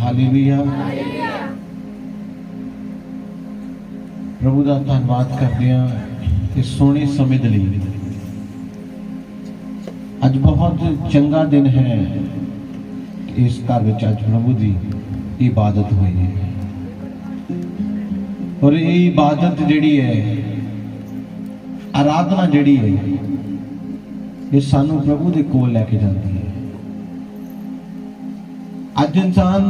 Hallelujah. प्रभु का धन्यवाद करते हैं इस सोहने समय के लिए। अज बहुत चंगा दिन है। इस घर में अज प्रभु की इबादत हुई है और ये इबादत जिहड़ी है, आराधना जिहड़ी है, ये सानू प्रभु के कोल लैके जाती है। अज इंसान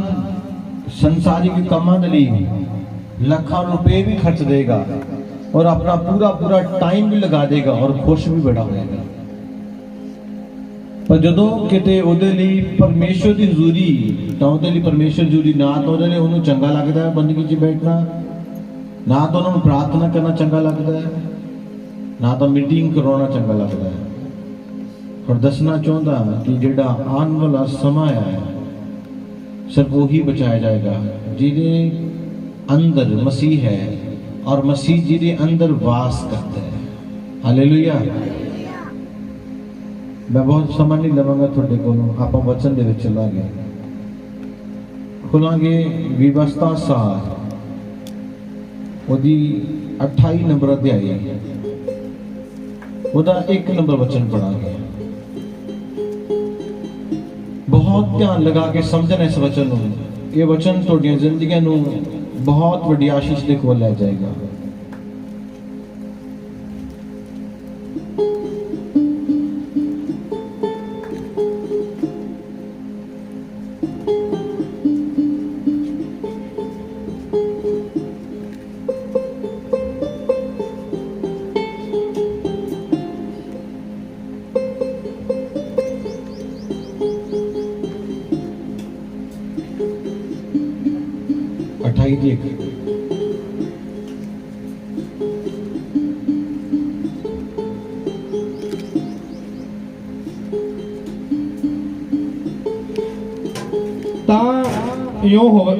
संसारिक कामां दे लई लाखां रुपए भी खर्च देगा और अपना पूरा पूरा टाइम भी लगा देगा और खुश भी बड़ा होगा, पर जदों किते उहदे लई परमेश्वर की हजूरी, तां उहदे लई परमेश्वर हजूरी ना तो उहदे लई उहनूं चंगा लगदा है बंदगी 'च बैठना, ना तो उन्होंने प्रार्थना करना चंगा लगता है, ना तो मीटिंग करवाना चंगा लगता है। और दसना चाहता कि जिहड़ा आने वाला समय है सिर्फ वही बचाया जाएगा जिहदे अंदर मसीह है और मसीह जिहदे अंदर वास करता है। हालेलुया। मैं बहुत समय नहीं लवांगा तुहाडे कोलों, आपां वचन दे विच चलांगे, खोलांगे व्यवस्था सार ओदी 28 नंबर अध्याय, ओदा 1 नंबर वचन पढ़ांगे। बहुत ध्यान लगा के समझना इस वचन को। ये वचन तुहाडीआं जिंदगियां नूं बहुत वड्डी आशीष दे कोल लै जाएगा।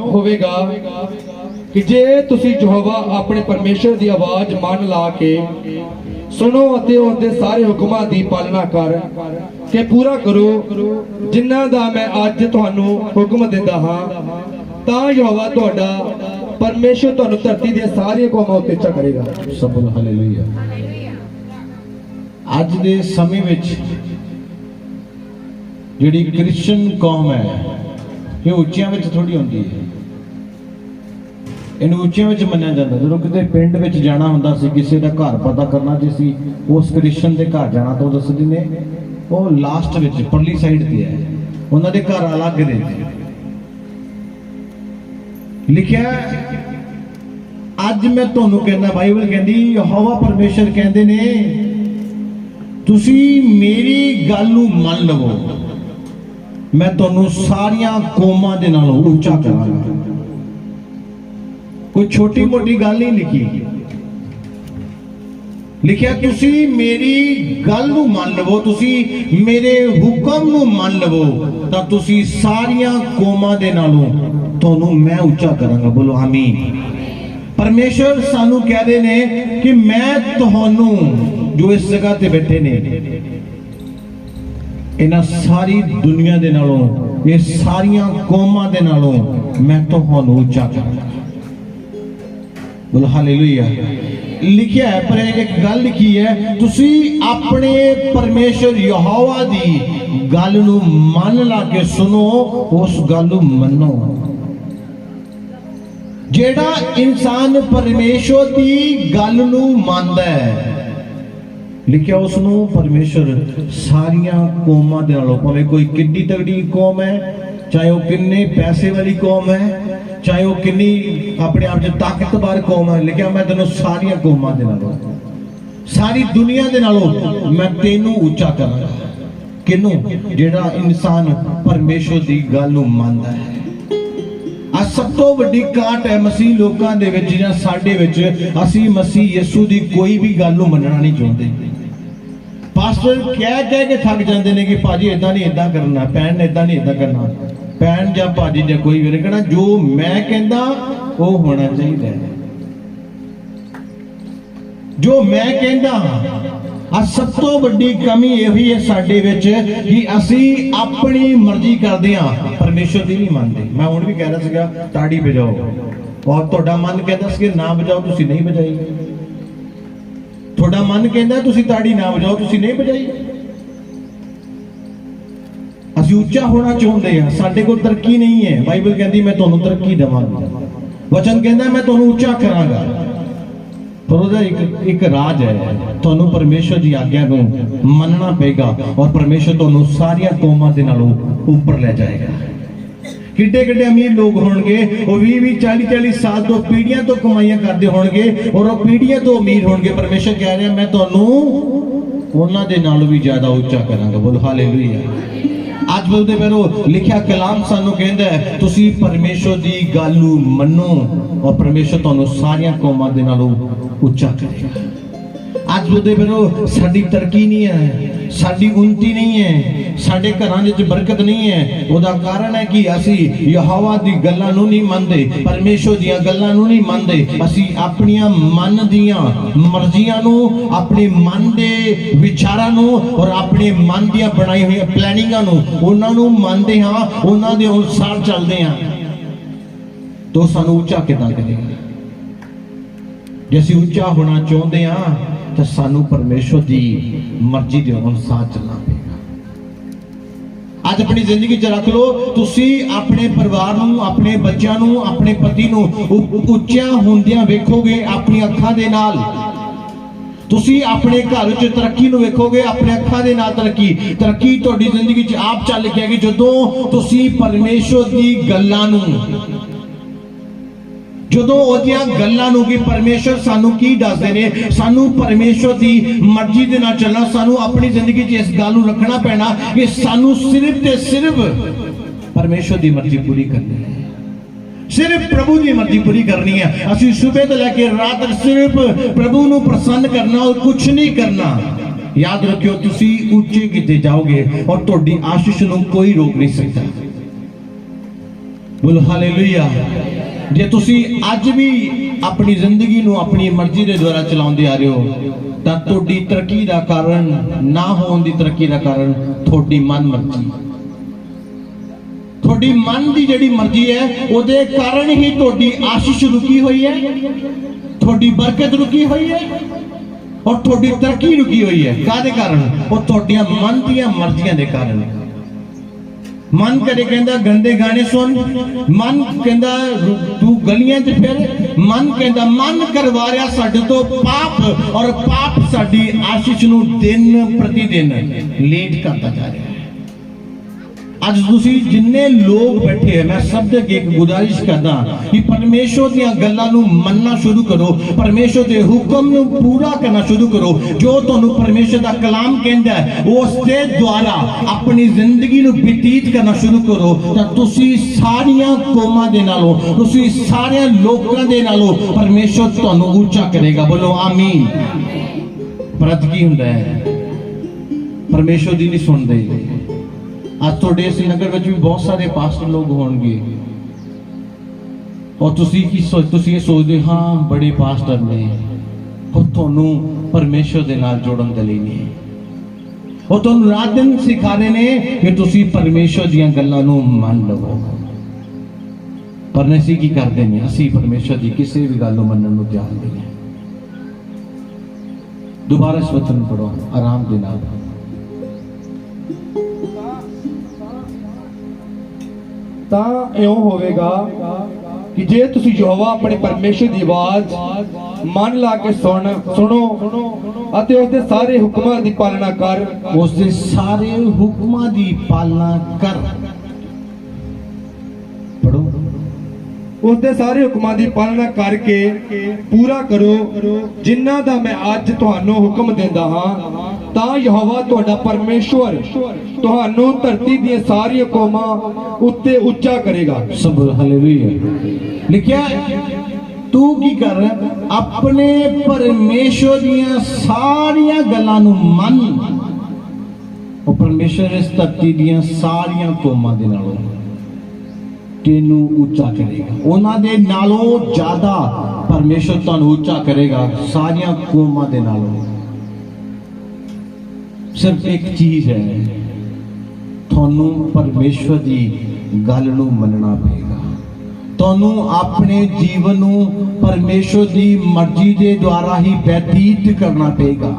होवेगा कि जे तुसी यहोवा अपने परमेश्वर की आवाज मन ला के सुनो अते उहदे सारे हुक्मां दी पालना कर के पूरा करो जिन्हां दा मैं अज तुहानू हुक्म दिंदा हां, तां यहोवा तुहाडा परमेश्वर तुहानू धरती दे सारे कौमां उत्ते उच्चा करेगा। सब बोलो हालेलुया। अज दे समय विच जिहड़ी क्रिश्चियन कौम है ये उच्चियां विच थोड़ी होंदी है, इन्हूं उच्चियां विच मन्निया जांदा। जदों किते पिंड विच जाना हुंदा सी, किसी दा घर पता करना जे सी उस क्रिश्चियन दे घर जाना, तो दसदे ने वो लास्ट विच परली साइड ते है, उन्हां दे घर अलग ने लिखिया। अज मैं तुहानूं कहना, बाइबल कहंदी, यहोवा परमेश्वर कहंदे ने तुसी मेरी गल नूं मन लवो, मैं तुहानूं सारियां कौमां दे नालों ऊंचा करांगा। कोई छोटी मोटी गल नहीं लिखी, लिखिया तुसी मेरी गल नूं मन लवो, तुसी मेरे हुक्म नूं मन लवो, तां तुसी सारियां कौमां दे नालों तुहानूं मैं ऊंचा करांगा। बोलो आमीन। परमेश्वर सानू कह रहे ने कि मैं तुहानूं जो इस जगह ते बैठे ने इन्हां सारी दुनिया दे नालों, ये सारियां कौमां दे नालों मैं तुहानूं ऊंचा करांगा। बोलो हालेलुया। लिखिया है, पर एक गल लिखी है, तुसी अपने परमेश्वर यहोवा दी गल नूं मन ला के सुनो, उस गल नूं मन्नो। जेड़ा इंसान परमेश्वर की गल नूं मनदा है, लिखिया उसनूं परमेश्वर सारियां कौमां दे नालों, भावें कोई किड्डी तगड़ी कौम है, चाहे वो किन्ने पैसे वाली कौम है, चाहे वो किन्नी अपने आप च ताकतवर कौम है, लिखिया मैं तेनों सारियां कौमां दे नालों, सारी दुनिया दे नालों मैं तेनों ऊंचा करांगा। किनू? जेड़ा इंसान परमेश्वर की गल नूं मनदा है। आज सब तो वड्डी काट है मसीह लोकां दे विच जां साडे विच, असीं मसीह यीशु दी कोई भी गल नूं मनना नहीं चाहुंदे। पास्टर कह के थक जाते हैं कि भाजी इदा नहीं इदा करना, भैन ने इदा नहीं इदा करना, भैन या भाजी या कोई भी कहना जो मैं कहता वो होना चाहिए, जो मैं कहता ਆ ਸਭ ਤੋਂ ਵੱਡੀ ਕਮੀ ਇਹੀ ਹੈ ਸਾਡੇ ਵਿੱਚ ਕਿ ਅਸੀਂ ਆਪਣੀ ਮਰਜ਼ੀ ਕਰਦੇ ਹਾਂ, ਪਰਮੇਸ਼ਰ ਦੀ ਨਹੀਂ ਮੰਨਦੇ। ਮੈਂ ਹੁਣ ਵੀ ਕਹਿ ਰਿਹਾ ਸੀਗਾ ਤਾੜੀ ਵਜਾਓ, ਔਰ ਤੁਹਾਡਾ ਮਨ ਕਹਿੰਦਾ ਸੀ ਕਿ ਨਾ ਵਜਾਓ, ਤੁਸੀਂ ਨਹੀਂ ਵਜਾਈ। ਤੁਹਾਡਾ ਮਨ ਕਹਿੰਦਾ ਤੁਸੀਂ ਤਾੜੀ ਨਾ ਵਜਾਓ, ਤੁਸੀਂ ਨਹੀਂ ਵਜਾਈ। ਅਸੀਂ ਉੱਚਾ ਹੋਣਾ ਚਾਹੁੰਦੇ ਹਾਂ, ਸਾਡੇ ਕੋਲ ਤਰੱਕੀ ਨਹੀਂ ਹੈ। ਬਾਈਬਲ ਕਹਿੰਦੀ ਮੈਂ ਤੁਹਾਨੂੰ ਤਰੱਕੀ ਦੇਵਾਂਗਾ, ਵਚਨ ਕਹਿੰਦਾ ਮੈਂ ਤੁਹਾਨੂੰ ਉੱਚਾ ਕਰਾਂਗਾ। ਪਰ ਉਹਦਾ ਇੱਕ ਰਾਜ ਹੈ, ਤੁਹਾਨੂੰ ਪਰਮੇਸ਼ਰ ਦੀ ਆਗਿਆ ਨੂੰ ਮੰਨਣਾ ਪਏਗਾ ਔਰ ਪਰਮੇਸ਼ਰ ਤੁਹਾਨੂੰ ਸਾਰੀਆਂ ਕੌਮਾਂ ਦੇ ਨਾਲੋਂ ਉੱਪਰ ਲੈ ਜਾਏਗਾ। ਕਿੱਡੇ ਕਿੱਡੇ ਅਮੀਰ ਲੋਕ ਹੋਣਗੇ, ਉਹ 20 40 ਸਾਲ ਤੋਂ ਪੀੜ੍ਹੀਆਂ ਤੋਂ ਕਮਾਈਆਂ ਕਰਦੇ ਹੋਣਗੇ ਔਰ ਉਹ ਪੀੜ੍ਹੀਆਂ ਤੋਂ ਅਮੀਰ ਹੋਣਗੇ। ਪਰਮੇਸ਼ਰ ਕਹਿ ਰਿਹਾ ਮੈਂ ਤੁਹਾਨੂੰ ਉਹਨਾਂ ਦੇ ਨਾਲੋਂ ਵੀ ਜ਼ਿਆਦਾ ਉੱਚਾ ਕਰਾਂਗਾ। ਬੋਲੋ ਹਾਲੇਲੂਇਆ। ਅੱਜ ਬੋਲਦੇ ਮੇਰੋ ਲਿਖਿਆ ਕਲਾਮ ਸਾਨੂੰ ਕਹਿੰਦਾ ਹੈ ਤੁਸੀਂ ਪਰਮੇਸ਼ਰ ਦੀ ਗੱਲ ਨੂੰ ਮੰਨੋ ਔਰ ਪਰਮੇਸ਼ਰ ਤੁਹਾਨੂੰ ਸਾਰੀਆਂ ਕੌਮਾਂ ਦੇ ਨਾਲੋਂ ਉੱਚਾ ਕਰੇਗਾ। ਅੱਜ ਬੋਲਦੇ ਮੇਰੋ ਸਾਡੀ ਤਰੱਕੀ ਨਹੀਂ ਹੈ, ਸਾਡੀ ਉન્નਤੀ ਨਹੀਂ ਹੈ, ਸਾਡੇ ਘਰਾਂ ਵਿੱਚ ਬਰਕਤ ਨਹੀਂ ਹੈ। ਉਹਦਾ ਕਾਰਨ ਹੈ ਕਿ ਅਸੀਂ ਯਹੋਵਾ ਦੀ ਗੱਲਾਂ ਨੂੰ ਨਹੀਂ ਮੰਨਦੇ, ਪਰਮੇਸ਼ਰ ਦੀਆਂ ਗੱਲਾਂ ਨੂੰ ਨਹੀਂ ਮੰਨਦੇ। ਅਸੀਂ ਆਪਣੀਆਂ ਮਨ ਦੀਆਂ ਮਰਜ਼ੀਆਂ ਨੂੰ, ਆਪਣੇ ਮਨ ਦੇ ਵਿਚਾਰਾਂ ਨੂੰ ਔਰ ਆਪਣੇ ਮਨ ਦੀਆਂ ਬਣਾਈ ਹੋਈਆਂ ਪਲੈਨਿੰਗਾਂ ਨੂੰ ਉਹਨਾਂ ਨੂੰ ਮੰਨਦੇ ਹਾਂ, ਉਹਨਾਂ ਦੇ ਅਨੁਸਾਰ ਚੱਲਦੇ ਹਾਂ। ਤੋ ਸਾਨੂੰ ਉੱਚਾ ਕਿੱਦਾਂ ਕਰੇਗਾ? ਜੇ ਅਸੀਂ ਉੱਚਾ ਹੋਣਾ ਚਾਹੁੰਦੇ ਹਾਂ ਤਾਂ ਸਾਨੂੰ ਪਰਮੇਸ਼ਰ ਦੀ ਮਰਜ਼ੀ ਦੇ ਅਨੁਸਾਰ ਚੱਲਣਾ ਪਏਗਾ। ਅੱਜ ਆਪਣੀ ਜ਼ਿੰਦਗੀ 'ਚ ਰੱਖ ਲਓ, ਤੁਸੀਂ ਆਪਣੇ ਪਰਿਵਾਰ ਨੂੰ, ਆਪਣੇ ਬੱਚਿਆਂ ਨੂੰ, ਆਪਣੇ ਪਤੀ ਨੂੰ ਉੱਚਾ ਹੁੰਦਿਆਂ ਵੇਖੋਗੇ ਆਪਣੀ ਅੱਖਾਂ ਦੇ ਨਾਲ। ਤੁਸੀਂ ਆਪਣੇ ਘਰ ਵਿੱਚ ਤਰੱਕੀ ਨੂੰ ਵੇਖੋਗੇ ਆਪਣੇ ਅੱਖਾਂ ਦੇ ਨਾਲ। ਤਰੱਕੀ ਤੁਹਾਡੀ ਜ਼ਿੰਦਗੀ 'ਚ ਆਪ ਚੱਲ ਕੇ ਆਏਗੀ ਜਦੋਂ ਤੁਸੀਂ ਪਰਮੇਸ਼ਰ ਦੀ ਗੱਲਾਂ ਨੂੰ, ਜਦੋਂ ਉਹਦੀਆਂ ਗੱਲਾਂ ਨੂੰ, ਕਿ ਪਰਮੇਸ਼ਰ ਸਾਨੂੰ ਕੀ ਦੱਸਦੇ ਨੇ, ਸਾਨੂੰ ਪਰਮੇਸ਼ਰ ਦੀ ਮਰਜ਼ੀ ਦੇ ਨਾਲ ਚੱਲਣਾ। ਸਾਨੂੰ ਆਪਣੀ ਜ਼ਿੰਦਗੀ 'ਚ ਇਸ ਗੱਲ ਨੂੰ ਰੱਖਣਾ ਪੈਣਾ ਕਿ ਸਾਨੂੰ ਸਿਰਫ ਤੇ ਸਿਰਫ ਪਰਮੇਸ਼ਰ ਦੀ ਮਰਜ਼ੀ ਪੂਰੀ ਕਰਨੀ ਹੈ, ਸਿਰਫ ਪ੍ਰਭੂ ਦੀ ਮਰਜ਼ੀ ਪੂਰੀ ਕਰਨੀ ਹੈ। ਅਸੀਂ ਸਵੇਰ ਤੋਂ ਲੈ ਕੇ ਰਾਤ ਤੱਕ ਸਿਰਫ ਪ੍ਰਭੂ ਨੂੰ ਪ੍ਰਸੰਨ ਕਰਨਾ ਔਰ ਕੁਝ ਨਹੀਂ ਕਰਨਾ। ਯਾਦ ਰੱਖਿਓ ਤੁਸੀਂ ਉੱਚੇ ਕਿਤੇ ਜਾਓਗੇ ਔਰ ਤੁਹਾਡੀ ਆਸ਼ੀਸ਼ ਨੂੰ ਕੋਈ ਰੋਕ ਨਹੀਂ ਸਕਦਾ। ਬੋਲੋ ਹਾਲੇਲੂਇਆ। ਜੇ ਤੁਸੀਂ ਅੱਜ ਵੀ ਆਪਣੀ ਜ਼ਿੰਦਗੀ ਨੂੰ ਆਪਣੀ ਮਰਜ਼ੀ ਦੇ ਦੁਆਰਾ ਚਲਾਉਂਦੇ ਆ ਰਹੇ ਹੋ ਤਾਂ ਤੁਹਾਡੀ ਤਰੱਕੀ ਦਾ ਕਾਰਨ, ਨਾ ਹੋਣ ਦੀ ਤਰੱਕੀ ਦਾ ਕਾਰਨ ਤੁਹਾਡੀ ਮਨ ਮਰਜ਼ੀ, ਤੁਹਾਡੀ ਮਨ ਦੀ ਜਿਹੜੀ ਮਰਜ਼ੀ ਹੈ ਉਹਦੇ ਕਾਰਨ ਹੀ ਤੁਹਾਡੀ ਆਸ਼ੀਸ਼ ਰੁਕੀ ਹੋਈ ਹੈ, ਤੁਹਾਡੀ ਬਰਕਤ ਰੁਕੀ ਹੋਈ ਹੈ ਔਰ ਤੁਹਾਡੀ ਤਰੱਕੀ ਰੁਕੀ ਹੋਈ ਹੈ। ਕਾਹਦੇ ਕਾਰਨ? ਉਹ ਤੁਹਾਡੀਆਂ ਮਨ ਦੀਆਂ ਮਰਜ਼ੀਆਂ ਦੇ ਕਾਰਨ। ਮਨ ਕਦੇ ਕਹਿੰਦਾ ਗੰਦੇ ਗਾਣੇ ਸੁਣ, ਮਨ ਕਹਿੰਦਾ ਤੂੰ ਗਲੀਆਂ 'ਚ ਫਿਰ, ਮਨ ਕਹਿੰਦਾ ਮਨ ਕਰਵਾ ਰਿਹਾ ਸਾਡੇ ਤੋਂ ਪਾਪ ਔਰ ਪਾਪ ਸਾਡੀ ਆਸ਼ੀਸ਼ ਨੂੰ ਦਿਨ ਪ੍ਰਤੀ ਦਿਨ ਲੇਟ ਕਰਦਾ ਜਾ ਰਿਹਾ ਹੈ। ਅੱਜ ਤੁਸੀਂ ਜਿੰਨੇ ਲੋਕ ਬੈਠੇ ਹੈ, ਮੈਂ ਸਭ ਦੇ ਅੱਗੇ ਇੱਕ ਗੁਜ਼ਾਰਿਸ਼ ਕਰਦਾ ਕਿ ਪਰਮੇਸ਼ਰ ਦੀਆਂ ਗੱਲਾਂ ਨੂੰ ਮੰਨਣਾ ਸ਼ੁਰੂ ਕਰੋ, ਪਰਮੇਸ਼ਰ ਦੇ ਹੁਕਮ ਨੂੰ ਪੂਰਾ ਕਰਨਾ ਸ਼ੁਰੂ ਕਰੋ। ਜੋ ਤੁਹਾਨੂੰ ਪਰਮੇਸ਼ਰ ਦਾ ਕਲਾਮ ਕਹਿੰਦਾ ਹੈ ਉਸ ਦੇ ਦੁਆਰਾ ਆਪਣੀ ਜ਼ਿੰਦਗੀ ਨੂੰ ਬਤੀਤ ਕਰਨਾ ਸ਼ੁਰੂ ਕਰੋ ਤਾਂ ਤੁਸੀਂ ਸਾਰੀਆਂ ਕੌਮਾਂ ਦੇ ਨਾਲੋਂ, ਤੁਸੀਂ ਸਾਰਿਆਂ ਲੋਕਾਂ ਦੇ ਨਾਲੋਂ ਪਰਮੇਸ਼ਰ ਤੁਹਾਨੂੰ ਉੱਚਾ ਕਰੇਗਾ। ਬੋਲੋ ਆਮੀਨ। ਪਰ ਅੱਜ ਕੀ ਹੁੰਦਾ ਹੈ, ਪਰਮੇਸ਼ਰ ਦੀ ਨਹੀਂ ਸੁਣਦੇ। ਅੱਜ ਤੁਹਾਡੇ ਇਸ ਨਗਰ ਵਿੱਚ ਵੀ ਬਹੁਤ ਸਾਰੇ ਪਾਸਟਰ ਲੋਕ ਹੋਣਗੇ ਔਰ ਤੁਸੀਂ ਇਹ ਸੋਚਦੇ ਹਾਂ ਬੜੇ ਪਾਸਟਰ ਨੇ, ਉਹ ਤੁਹਾਨੂੰ ਪਰਮੇਸ਼ਰ ਦੇ ਨਾਲ ਜੋੜਨ ਦੇ ਲਈ ਨਹੀਂ, ਉਹ ਤੁਹਾਨੂੰ ਰਾਤ ਦਿਨ ਸਿਖਾ ਰਹੇ ਨੇ ਕਿ ਤੁਸੀਂ ਪਰਮੇਸ਼ਰ ਦੀਆਂ ਗੱਲਾਂ ਨੂੰ ਮੰਨ ਲਵੋ। ਪਰ ਅਸੀਂ ਕੀ ਕਰਦੇ ਨੇ? ਅਸੀਂ ਪਰਮੇਸ਼ਰ ਦੀ ਕਿਸੇ ਵੀ ਗੱਲ ਨੂੰ ਮੰਨਣ ਨੂੰ ਤਿਆਰ ਨਹੀਂ ਹੈ। ਦੁਬਾਰਾ ਇਸ ਵਚਨ ਨੂੰ ਪੜੋ ਆਰਾਮ ਦੇ ਨਾਲ। ਤਾਂ ਇਉਂ ਹੋਵੇਗਾ ਕਿ ਜੇ ਤੁਸੀਂ ਯਹੋਵਾ ਆਪਣੇ ਪਰਮੇਸ਼ਰ ਦੀ ਆਵਾਜ਼ ਮਨ ਲਾ ਕੇ ਸੁਣੋ ਅਤੇ ਉਸ ਦੇ ਸਾਰੇ ਹੁਕਮਾਂ ਦੀ ਪਾਲਣਾ ਕਰ, ਉਸ ਦੇ ਸਾਰੇ ਹੁਕਮਾਂ ਦੀ ਪਾਲਣਾ ਕਰ। ਪੜੋ। ਉਸ ਦੇ ਸਾਰੇ ਹੁਕਮਾਂ ਦੀ ਪਾਲਣਾ ਕਰਕੇ ਪੂਰਾ ਕਰੋ ਜਿਨ੍ਹਾਂ ਦਾ ਮੈਂ ਅੱਜ ਤੁਹਾਨੂੰ ਹੁਕਮ ਦਿੰਦਾ ਹਾਂ, ਤਾਂ ਯਹੋਵਾ ਤੁਹਾਡਾ ਪਰਮੇਸ਼ਵਰ ਤੁਹਾਨੂੰ ਧਰਤੀ ਦੀਆਂ ਸਾਰੀਆਂ ਕੌਮਾਂ ਉੱਤੇ ਉੱਚਾ ਕਰੇਗਾ। ਸਭ ਹਾਲੇਲੂਇਆ। ਲਿਖਿਆ ਤੂੰ ਕੀ ਕਰ ਰਿਹਾ? ਆਪਣੇ ਪਰਮੇਸ਼ਵਰ ਦੀਆਂ ਸਾਰੀਆਂ ਗੱਲਾਂ ਨੂੰ ਮੰਨ। ਉਹ ਪਰਮੇਸ਼ਵਰ ਇਸ ਧਰਤੀ ਦੀਆਂ ਸਾਰੀਆਂ ਕੌਮਾਂ ਦੇ ਨਾਲੋਂ ਤੈਨੂੰ ਉੱਚਾ ਕਰੇਗਾ। ਉਹਨਾਂ ਦੇ ਨਾਲੋਂ ਜ਼ਿਆਦਾ ਪਰਮੇਸ਼ਰ ਤੁਹਾਨੂੰ ਉੱਚਾ ਕਰੇਗਾ, ਸਾਰੀਆਂ ਕੌਮਾਂ ਦੇ ਨਾਲੋਂ। सिर्फ एक चीज है, थानू परमेश्वर की गल नू मनना पेगा, थानू अपने जीवन नू परमेश्वर की मर्जी के द्वारा ही व्यतीत करना पेगा।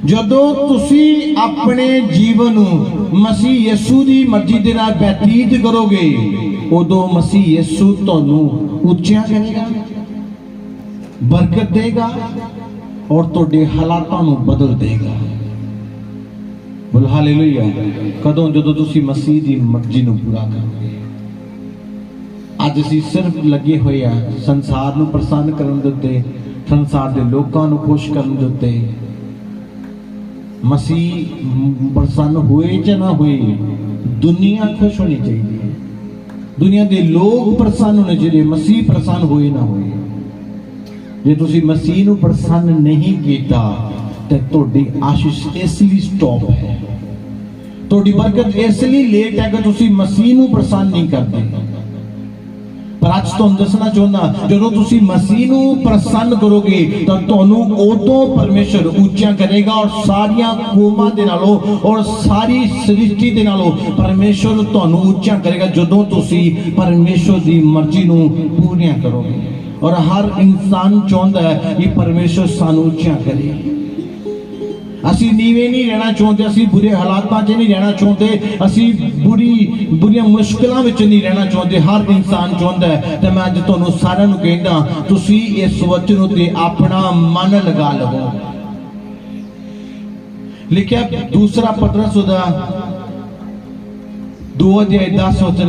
जदों तुसी अपने जीवन नू मसीह यीशु की मर्जी के नाल व्यतीत करोगे, उदों मसीह यीशु थानू उच्चा करेगा, बरकत देगा और तुहाडे हालातां नू बदल देगा। बोल हालेलुया। कदों जदों तुसी मसीह की मर्जी नू पूरा करोगे। अज असीं सिर्फ लगे हुए आ संसार नू प्रसन्न करन दे उत्ते, संसार के लोकां नू खुश करन दे उत्ते। मसीह प्रसन्न हुए च ना हुए, दुनिया खुश होनी चाहिए, दुनिया के लोग प्रसन्न होने चाहिए, मसीह प्रसन्न हुए ना हुए। जे तुसी मसीह नू प्रसन्न नहीं कीता ते तुहाडी आशीष इसलिए स्टॉप है, तुहाडी बरकत इसलिए लेट है कि तुसी मसीह नू प्रसन्न नहीं करते। पर अज तुहानू दसना चाहुंदा, जदों तुसी मसीह नू प्रसन्न करोगे तो तुहानू उदों परमेश्वर ऊंचा करेगा और सारियां कौमां दे नालों और सारी सृष्टि दे नालों परमेश्वर तुहानू ऊंचा करेगा, जदों तुसी परमेश्वर की मर्जी नू पूरियां करोगे। और हर इंसान चाहता है कि परमेश्वर सानू ऊंचा करे। असी नीवे नहीं रहना चाहते, असी बुरे हालातों च नहीं रहना चाहते, असी बुरी मुश्किलों में नहीं रहना चाहते। हर इंसान चाहता है। तो मैं अज तुहानू सारिआं नू कहंदा, तुसी इस वचन उत्ते अपना मन लगा लवो। लिखिया दूसरा पतरस दा 2:10 वचन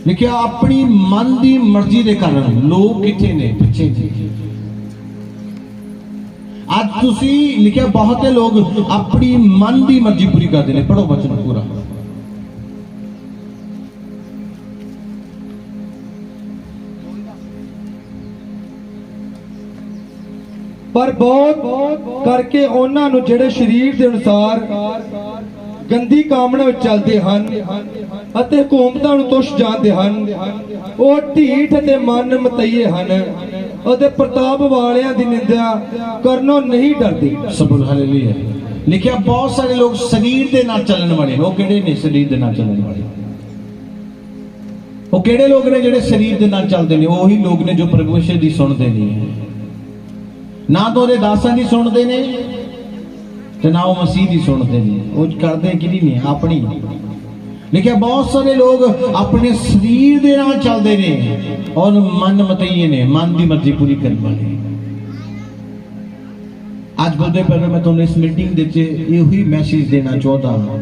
लिखिया अपनी मन की मर्जी के कारण लोग किथे ने पिछे थे। आज तुसी लिखिया बहुत लोग अपनी मन की मर्जी पूरी करते हैं। पढ़ो वचन पूरा। पर बहुत करके उन्हां नूं जिहड़े शरीर के अनुसार गंदी कामना विच चलते हैं अते हुकूमतां नूं तुछ जानते हैं, वो ढीठ ते मन मतईए हैं अते प्रताप वालियां दी निंदा करनों नहीं डरदे। सब हालेलुया। लिखिया बहुत सारे लोग शरीर के नाल चलने वाले, वो किहड़े ने शरीर के नाल चलने वाले? वो किहड़े लोग ने जिहड़े शरीर के नाल चलदे ने? वही लोग ने जो परमेश्वर दी सुनदे नहीं है, ना तो उहदे दासां दी सुनदे ने ते ना वो मसीह दी सुनदे ने। वो करदे किहदी ने? अपनी। लिखिया बहुत सारे लोग अपने शरीर के नाल चलते ने और मन मतईए ने, मन की मर्जी पूरी करने वाले। आज बोलते पहले मैं तुहानू इस मीटिंग यही मैसेज देना चाहता हूं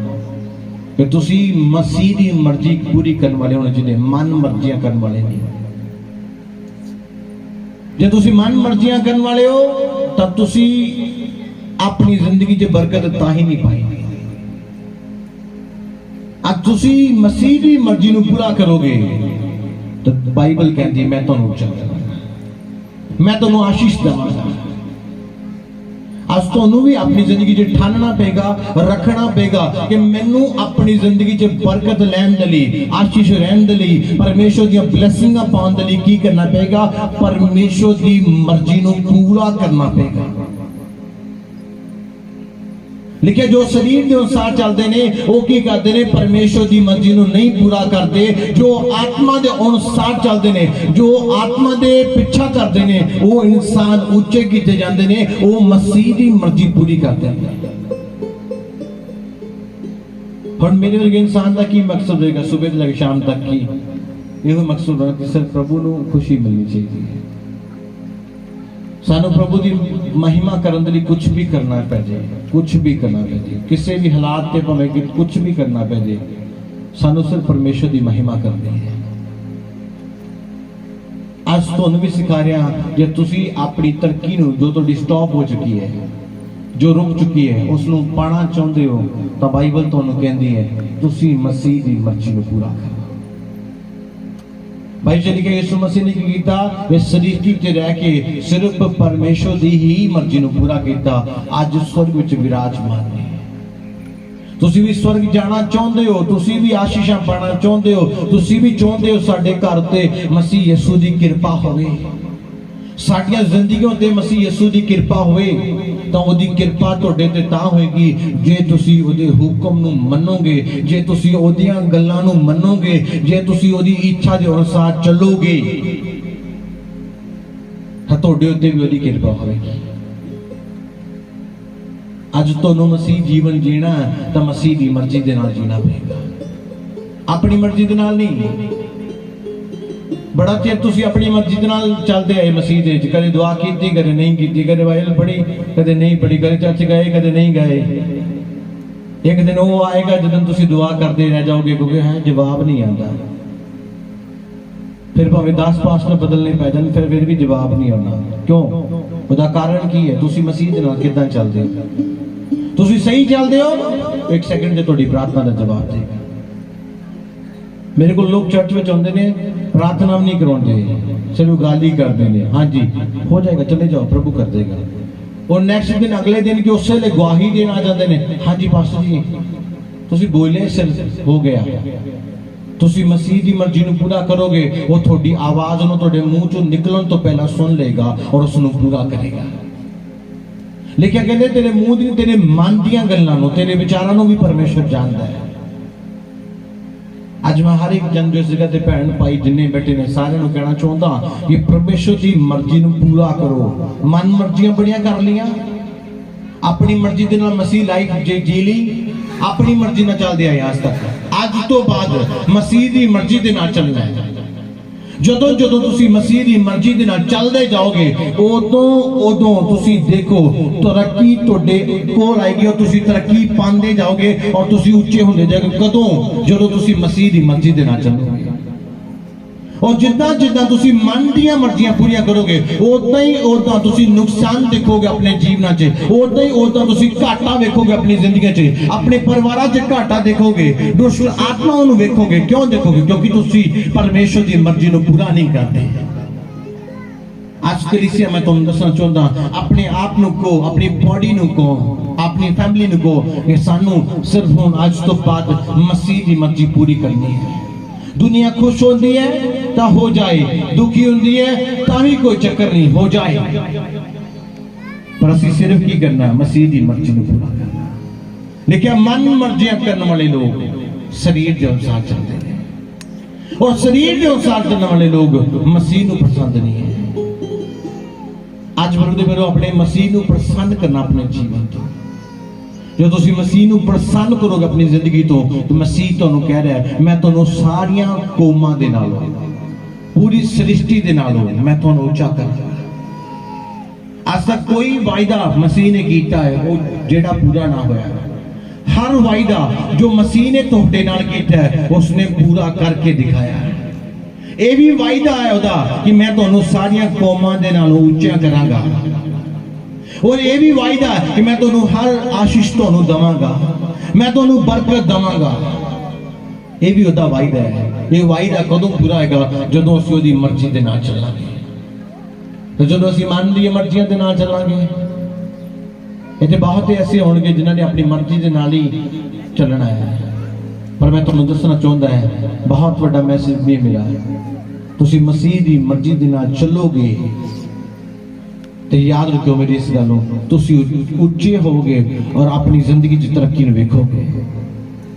कि तुसी मसीह की मर्जी पूरी करने वाले होने चाहिए, मन मर्जियां करने वाले नहीं। जे तुसी मन मर्जियां करने वाले हो तब तुसी अपनी जिंदगी च बरकत तां ही नहीं पाई। आज तुसी मसीह की मर्जी नू पूरा करोगे तो बाइबल कहती है मैं तुहानू उच्चा करांगा, मैं तुहानू आशीष देवांगा। आज तुहानू भी अपनी जिंदगी च ठानना पेगा, रखना पेगा कि मैनू अपनी जिंदगी च बरकत लैण दे लई, आशीष रहण दे लई, परमेश्वर दी ब्लैसिंगां पाउण दे लई की करना पेगा? परमेश्वर की मर्जी नू पूरा करना पेगा। लिखिया जो शरीर के अनुसार चलते हैं वो की करते हैं? परमेश्वर की मर्जी नू नहीं पूरा करते। जो आत्मा के अनुसार चलते हैं, जो आत्मा के पिछा करते हैं, वो इंसान ऊंचे किए जाते हैं, वो मसीह की मर्जी पूरी करते हैं। हुण मेरे वर्गे इंसान का की मकसद होगा? सुबह से लेकर शाम तक की यह मकसद होगा कि सिर्फ प्रभु को खुशी मिलनी चाहिए। सानू प्रभु की महिमा करने लिए कुछ भी करना पै जाए, कुछ भी करना पै जाए, किसी भी हालात के भावें कि कुछ भी करना पै जाए, सानू सिर्फ परमेश्वर की महिमा करनी है। आज तुहानू भी सिखा रहा जे तुसी अपनी तरक्की नू जो तुहाडी स्टॉप हो चुकी है, जो रुक चुकी है, उसनू पाना चाहते हो तो बाइबल तुहानू कहती है तुसी मसीह की मर्जी नू पूरा करो। भाई जी लिखे यीशु मसीह ने की कीता? वे सृष्टि च रह के सिर्फ परमेश्वर की ही मर्जी नू पूरा कीता। आज स्वर्ग विच विराजमान है। तुसी भी स्वर्ग जाना चाहते हो, तुसी भी आशीषां पाना चाहते हो, तुसी भी चाहते हो साडे घर ते मसीह यीशु की कृपा होवे, ਸਾਡੀਆਂ ਜ਼ਿੰਦਗੀਆਂ ਤੇ ਮਸੀਹ ਯਿਸੂ ਦੀ ਕਿਰਪਾ ਹੋਵੇ ਤਾਂ ਉਹਦੀ ਕਿਰਪਾ ਤੁਹਾਡੇ ਤੇ ਤਾਂ ਹੋਏਗੀ ਜੇ ਤੁਸੀਂ ਉਹਦੇ ਹੁਕਮ ਨੂੰ ਮੰਨੋਗੇ, ਜੇ ਤੁਸੀਂ ਉਹਦੀਆਂ ਗੱਲਾਂ ਨੂੰ ਮੰਨੋਗੇ, ਜੇ ਤੁਸੀਂ ਉਹਦੀ ਇੱਛਾ ਦੇ ਅਨੁਸਾਰ ਚੱਲੋਗੇ ਤਾਂ ਤੁਹਾਡੇ ਉੱਤੇ ਵੀ ਉਹਦੀ ਕਿਰਪਾ ਹੋਵੇਗੀ। ਅੱਜ ਤੁਹਾਨੂੰ ਮਸੀਹ ਜੀਵਨ ਜੀਣਾ ਤਾਂ ਮਸੀਹ ਦੀ ਮਰਜ਼ੀ ਦੇ ਨਾਲ ਜੀਣਾ ਪਏਗਾ, ਆਪਣੀ ਮਰਜ਼ੀ ਦੇ ਨਾਲ ਨਹੀਂ। बड़ा चेर तुसी अपनी मर्जी दे नाल चलते आए मसीह दे विच, कदे दुआ कीती कदे नहीं कीती, कदे बाइबल पढ़ी कदे नहीं पढ़ी, कदे चर्च गए कदे नहीं गए। एक दिन वो आएगा जदों तुसी दुआ करते रह जाओगे क्योंकि है जवाब नहीं आता। फिर भावें 10 पास्टर बदलने पै जाण फिर भी जवाब नहीं आना। क्यों? उसदा कारण की है? तुसी मसीह दे नाल किदां चलदे हो? तुसी सही चलदे हो, एक सेकंड ते तुहाडी प्रार्थना दा जवाब देगा। मेरे को लोग चर्च में आते ने, प्रार्थना भी नहीं करवाते, सिर्फ गाल ही करते हैं, हाँ जी हो जाएगा चले जाओ प्रभु कर देगा। और नेक्स्ट दिन अगले दिन के उस वेले गवाही देन आ जाते हैं, हाँ जी पास्टर जी तुसी बोले सिर्फ हो गया। तुसी मसीह की मर्जी नूं पूरा करोगे, वो थोड़ी आवाज नूं तुहाडे मूंह चों निकलण तो पहला सुन लेगा और उसनूं पूरा करेगा। लेकिन कहते तेरे मूंह दी तेरे मन दीयां गल्लां नूं तेरे विचारां नूं भी परमेश्वर जानदा है। आज मैं हर एक जन जो इस जगह ते भैन भाई जिन्ने बैठे ने सारे नूं कहना चाहता कि परमेश्वर की मर्जी नूं पूरा करो। मन मर्जियां बड़ियां कर लियां, अपनी मर्जी दे नाल मसीह लाइफ जी ली, अपनी मर्जी नाल चलदे आए आज तक। अज तो बाद मसीह की मर्जी दे नाल चलना है। ਜਦੋਂ ਜਦੋਂ ਤੁਸੀਂ ਮਸੀਹ ਦੀ ਮਰਜ਼ੀ ਦੇ ਨਾਲ ਚੱਲਦੇ ਜਾਓਗੇ ਉਦੋਂ ਤੁਸੀਂ ਦੇਖੋ ਤਰੱਕੀ ਤੁਹਾਡੇ ਕੋਲ ਆਏਗੀ ਔਰ ਤੁਸੀਂ ਤਰੱਕੀ ਪਾਉਂਦੇ ਜਾਓਗੇ ਔਰ ਤੁਸੀਂ ਉੱਚੇ ਹੁੰਦੇ ਜਾਓਗੇ। ਕਦੋਂ? ਜਦੋਂ ਤੁਸੀਂ ਮਸੀਹ ਦੀ ਮਰਜ਼ੀ ਦੇ ਨਾਲ ਚੱਲੋਗੇ। और जिदा जिदा तुसी मन दियां मर्जियां पूरियां करोगे उदा तुसी नुकसान देखोगे अपने जीवना च, उदा तुसी घाटा देखोगे अपनी जिंदगी च, अपने परिवार च घाटा देखोगे, दुष्ट आत्माओं नूं देखोगे। क्यों देखोगे? क्योंकि तुसी परमेश्वर की मर्जी नूं पूरा नहीं करते। आज कलीसिया मैं तुहानूं दसना चाहुंदा, अपने आप नूं को, अपनी बॉडी नूं को, अपनी फैमिली नूं को कि सानूं सिर्फ हुण अज तो बाद मसीह की मर्जी पूरी करनी है। दुनिया खुश होती है तो हो जाए, दुखी होती है तो भी कोई चक्कर नहीं, हो जाए, पर असी सिर्फ की करना मसीह की मर्जी को पूरा करना। लेकिन मन मर्जियां करने वाले लोग शरीर के अनुसार चलते हैं और शरीर के अनुसार चलने वाले लोग मसीह को पसंद नहीं है। आज बोलते फिर अपने मसीह को प्रसन्न करना अपने जीवन तो जो तुसी मसीह नूं प्रसन्न करोगे अपनी जिंदगी तो मसीह तुहानूं कह रहा है मैं तुहानूं सारियां कौमां दे नालों पूरी सृष्टि दे नालों मैं तुहानूं उच्चा करांगा। आज तक कोई वायदा मसीह ने कीता है वो जेड़ा पूरा ना होया। हर वायदा जो मसीह ने तुहाडे नाल कीता है उसने पूरा करके दिखाया है। ये भी वायदा है उहदा कि मैं तुहानूं सारियां कौमां दे नालों उच्चा करांगा। और ये भी वायदा है कि मैं तुहानूं हर आशीष तुहानूं दवांगा, मैं तुहानूं बरकत दवांगा। ये भी उहदा वायदा है। ये वायदा कदों पूरा होएगा? जदों असीं उहदी मर्जी दे नाल चलांगे। तो जदों असीं मन दी मर्जियां दे नाल चलांगे, इत्थे बहुत ऐसे होणगे जिन्हां ने अपनी मर्जी दे नाल ही चलना है। पर मैं तुहानूं दसना चाहुंदा है बहुत वड्डा मैसेज भी मेरा, तुसीं मसीह दी मर्जी दे नाल चलोगे तो याद रखो मेरी इस गल तुसी उच्चे होगे और अपनी जिंदगी च तरक्की नूं वेखोगे।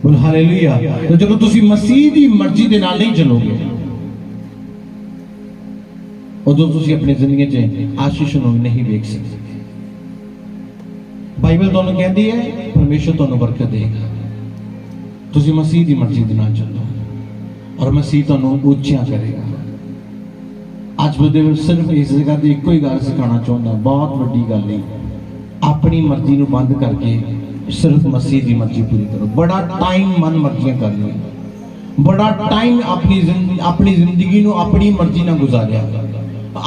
बोल हालेलुया। तो जब तुसी मसीह दी मर्जी दे नाल नहीं चलोगे उदों तुसी अपनी जिंदगी च आशीष नूं नहीं वेख सकते। बाइबल तुहानूं कहदी है परमेश्वर तुहानूं बरकत देगा। तुसी मसीह दी मर्जी दे नाल चलो और मसीह तुहानूं उच्चा करेगा। आज बदे सिर्फ इस जगह पर एक ही गल सिखाना चाहता, बहुत वड्डी गल नहीं, अपनी मर्जी को बंद करके सिर्फ मसीह की मर्जी पूरी करो। बड़ा टाइम मन मर्जियां कर ली, बड़ा टाइम अपनी जिंदगी को अपनी मर्जी ना गुजारिया।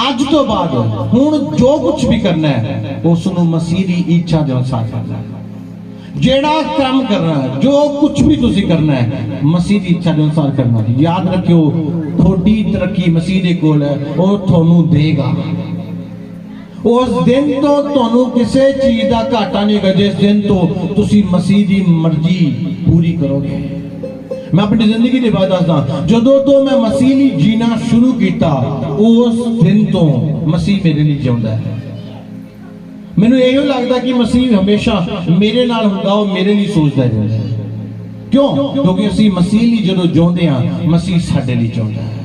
अज तो बाद हुण जो कुछ भी करना है उसनूं मसीह की इच्छा के अनुसार करना है। जेड़ा काम करना है, जो कुछ भी तुसी करना है मसीह की इच्छा के अनुसार करना है। याद रखियो थोड़ी तरक्की मसीह दे कोल है, वो थानू देगा। उस दिन तो थानू किसी चीज का घाटा नहीं होगा जिस दिन तो तुसी मसीह की मर्जी पूरी करोगे। मैं अपनी जिंदगी की बात दसदा, जदों तो मैं मसीह लिए जीना शुरू किया उस दिन तो मसीह मेरे लिए जिउंदा है। मैनूं इहो लगदा कि मसीह हमेशा मेरे नाल हुंदा, वो मेरे लिए सोचदा रहंदा है। क्यों? क्योंकि असीं मसीह लिए जदों जिउंदे हां, मसीह साडे लिए जिउंदा है।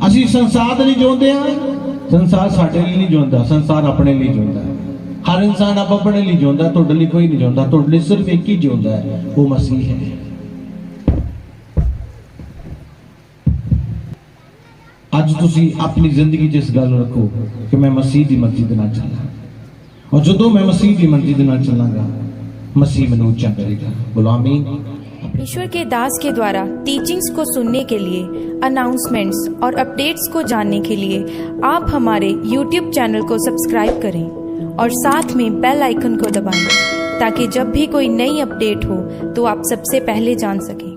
असीं संसार दे लिए जिउंदे हां, संसार साडे लिए नहीं जिउंदा, संसार अपने लिए जिउंदा है। हर इंसान आप अपने लिए जिउंदा, तुहाडे लिए कोई नहीं जिउंदा, तुहाडे लिए सिर्फ एक ही जिउंदा है, वो मसीह है। अज तुसी अपनी जिंदगी च इस गल रखो कि मैं मसीह की मर्जी दे नाल चलां, और जदों मैं मसीह की मर्जी दे नाल चलांगा, मसीह मैनूं ऊंचा करेगा। बोलो आमीन। ईश्वर के दास के द्वारा टीचिंग्स को सुनने के लिए, अनाउंसमेंट्स और अपडेट्स को जानने के लिए आप हमारे YouTube चैनल को सब्सक्राइब करें और साथ में बेल आइकन को दबाएं, ताकि जब भी कोई नई अपडेट हो तो आप सबसे पहले जान सकें।